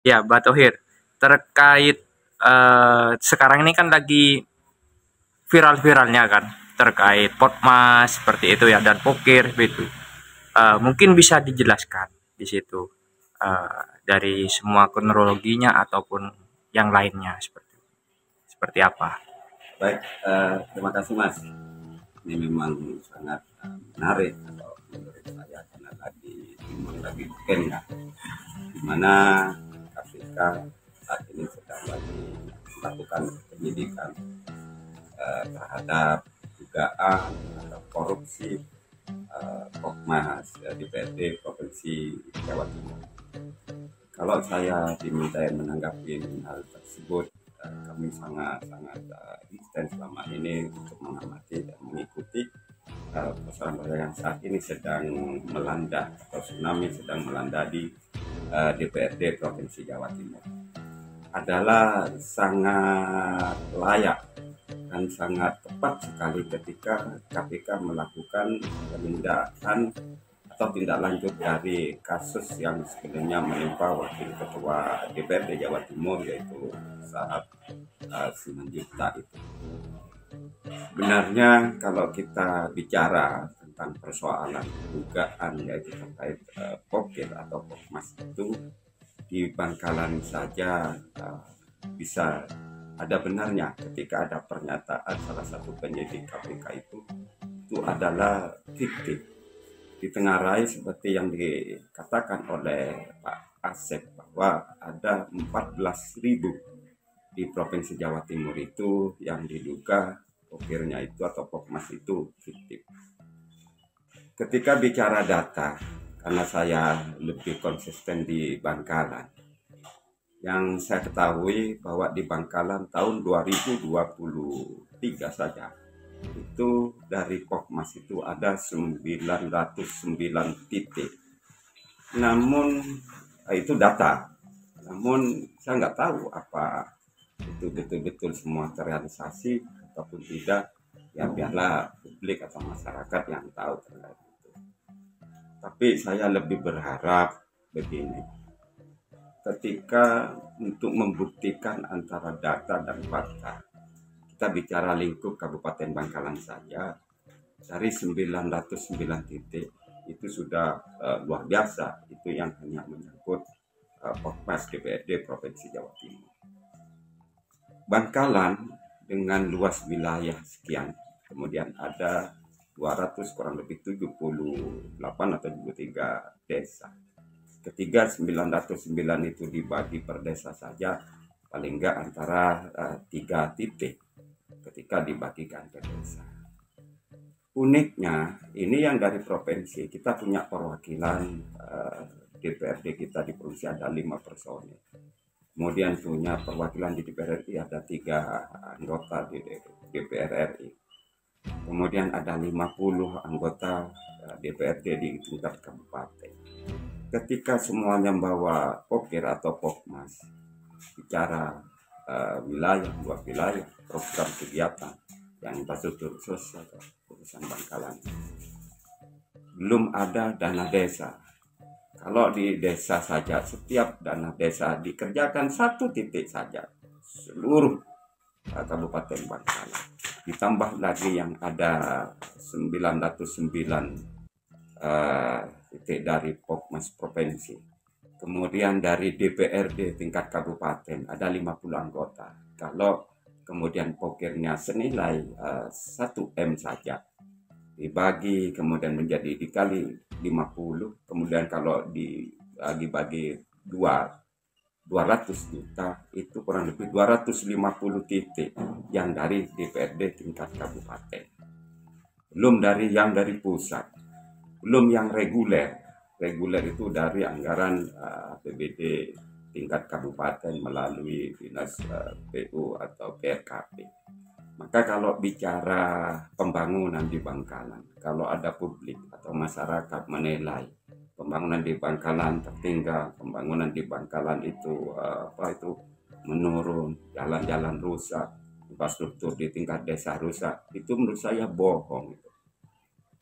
Ya, Mbak Tohir, terkait sekarang ini kan lagi viral-viralnya kan terkait Potmas seperti itu ya dan pokir gitu. Mungkin bisa dijelaskan di situ dari semua kronologinya ataupun yang lainnya seperti apa? Baik, terima kasih Mas. Ini memang sangat menarik kalau menurut saya karena lagi weekend ya, di mana KPK saat ini sedang lagi melakukan penyidikan terhadap dugaan atau korupsi Pokmas DPRD Provinsi Jawa Timur. Kalau saya diminta menanggapi hal tersebut, kami sangat-sangat intens selama ini untuk mengamati dan mengikuti persoalan yang saat ini sedang melanda atau tsunami sedang melanda di DPRD Provinsi Jawa Timur. Adalah sangat layak dan sangat tepat sekali ketika KPK melakukan penindakan atau tindak lanjut dari kasus yang sebelumnya menimpa Wakil Ketua DPRD Jawa Timur yaitu saat Simanjuntak itu. Sebenarnya kalau kita bicara tentang persoalan dugaan yaitu terkait pokir atau pokmas itu di Bangkalan saja bisa ada benarnya ketika ada pernyataan salah satu penyidik KPK itu adalah fiktif ditengarai seperti yang dikatakan oleh Pak Asep bahwa ada 14.000 di Provinsi Jawa Timur itu yang diduga pokirnya itu atau pokmas itu fiktif. Ketika bicara data, karena saya lebih konsisten di Bangkalan, yang saya ketahui bahwa di Bangkalan tahun 2023 saja itu dari Pokmas itu ada 909 titik. Namun itu data. Namun saya nggak tahu apa itu betul-betul semua terrealisasi ataupun tidak. Ya biarlah publik atau masyarakat yang tahu terkait itu. Tapi saya lebih berharap begini. Ketika untuk membuktikan antara data dan fakta, kita bicara lingkup Kabupaten Bangkalan saja, dari 909 titik itu sudah luar biasa. Itu yang hanya menyangkut Pokmas DPRD Provinsi Jawa Timur. Bangkalan dengan luas wilayah sekian, kemudian ada 200 kurang lebih 78 atau 73 desa. Ketiga 909 itu dibagi per desa saja paling enggak antara 3 titik ketika dibagikan ke desa. Uniknya ini yang dari provinsi kita punya perwakilan DPRD kita di provinsi ada 5 personil. Kemudian punya perwakilan di DPR RI ada 3 anggota di DPR RI. Kemudian ada 50 anggota DPRD di tingkat kabupaten. Ketika semuanya membawa pokir atau pokmas, bicara wilayah, luas wilayah, program kegiatan yang infrastruktur sosial urusan Bangkalan, belum ada dana desa. Kalau di desa saja, setiap dana desa dikerjakan 1 titik saja, seluruh Kabupaten Bangkalan. Ditambah lagi yang ada 909 titik dari Pokmas Provinsi. Kemudian dari DPRD tingkat kabupaten ada 50 anggota. Kalau kemudian pokirnya senilai 1 M saja, dibagi kemudian menjadi dikali 50, kemudian kalau dibagi 200 juta itu kurang lebih 250 titik yang dari DPRD tingkat kabupaten. Belum dari yang dari pusat, belum yang reguler. Reguler itu dari anggaran APBD tingkat kabupaten melalui dinas PU atau PRKP. Maka kalau bicara pembangunan di Bangkalan, kalau ada publik atau masyarakat menilai pembangunan di Bangkalan tertinggal, pembangunan di Bangkalan itu menurun, jalan-jalan rusak, infrastruktur di tingkat desa rusak, itu menurut saya bohong.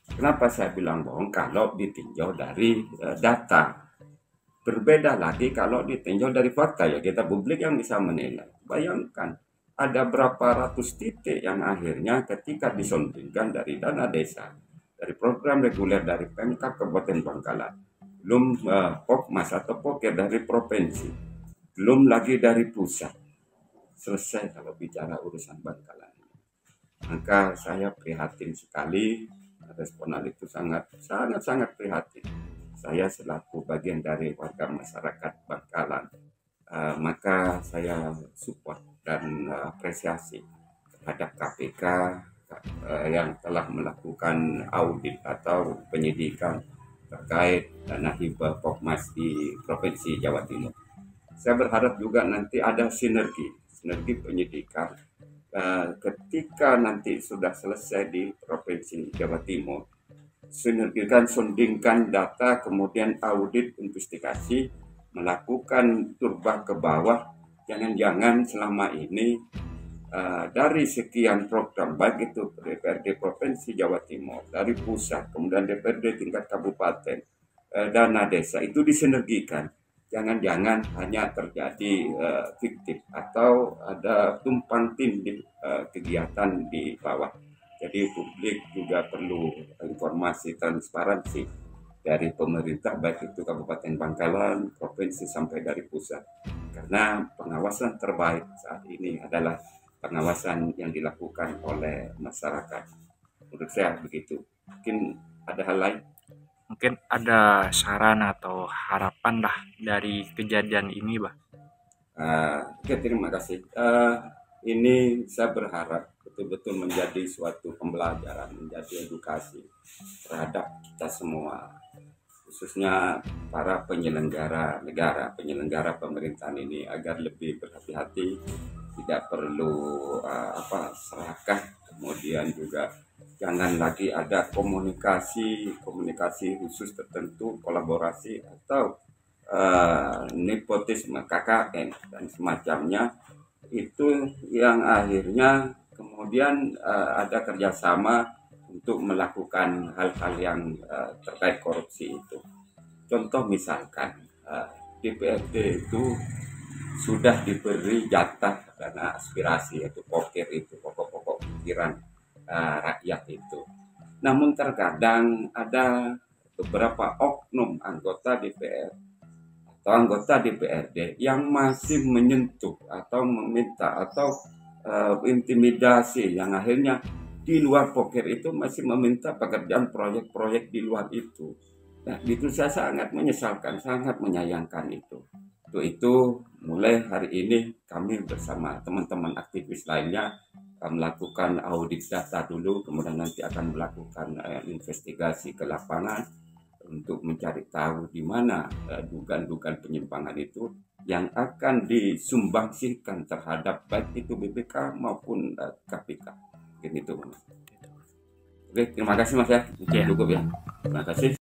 Kenapa saya bilang bohong? Kalau ditinjau dari data. Berbeda lagi kalau ditinjau dari fakta, ya kita publik yang bisa menilai. Bayangkan ada berapa ratus titik yang akhirnya ketika disondingkan dari dana desa, dari program reguler dari Pemkab Kabupaten Bangkalan, belum Pokmas atau Poker dari provinsi, belum lagi dari pusat. Selesai kalau bicara urusan Bangkalan. Maka saya prihatin sekali, responan itu sangat prihatin. Saya selaku bagian dari warga masyarakat Bangkalan, maka saya support dan apresiasi terhadap KPK yang telah melakukan audit atau penyidikan terkait dana hibah Pokmas di Provinsi Jawa Timur. Saya berharap juga nanti ada sinergi penyidikan ketika nanti sudah selesai di Provinsi Jawa Timur, sinergikan, sondingkan data, kemudian audit, investigasi, melakukan turba ke bawah. Jangan-jangan selama ini dari sekian program, baik itu DPRD Provinsi Jawa Timur, dari pusat, kemudian DPRD tingkat kabupaten, dana desa, itu disinergikan. Jangan-jangan hanya terjadi fiktif atau ada tumpang tindih kegiatan di bawah. Jadi publik juga perlu informasi transparansi dari pemerintah, baik itu Kabupaten Bangkalan, provinsi sampai dari pusat. Karena pengawasan terbaik saat ini adalah pengawasan yang dilakukan oleh masyarakat. Menurut saya begitu. Mungkin ada hal lain. Mungkin ada saran atau harapan lah dari kejadian ini, Bah. Oke, terima kasih. Ini saya berharap betul-betul menjadi suatu pembelajaran, menjadi edukasi terhadap kita semua, khususnya para penyelenggara negara, penyelenggara pemerintahan ini, agar lebih berhati-hati, tidak perlu serakah, kemudian juga jangan lagi ada komunikasi khusus tertentu, kolaborasi atau nepotisme, KKN dan semacamnya, itu yang akhirnya kemudian ada kerjasama untuk melakukan hal-hal yang terkait korupsi itu. Contoh misalkan DPRD itu sudah diberi jatah dana aspirasi, yaitu poker itu, pokok-pokok pikiran rakyat itu. Namun terkadang ada beberapa oknum anggota DPR atau anggota DPRD yang masih menyentuh atau meminta atau intimidasi, yang akhirnya di luar poker itu masih meminta pekerjaan proyek-proyek di luar itu. Nah, itu saya sangat menyesalkan, sangat menyayangkan itu. Untuk itu, mulai hari ini kami bersama teman-teman aktivis lainnya melakukan audit data dulu, kemudian nanti akan melakukan investigasi ke lapangan untuk mencari tahu di mana dugaan-dugaan penyimpangan itu yang akan disumbangsikan terhadap baik itu BPK maupun KPK. Begitu. Oke, terima kasih Mas ya. Yeah. Cukup ya. Terima kasih.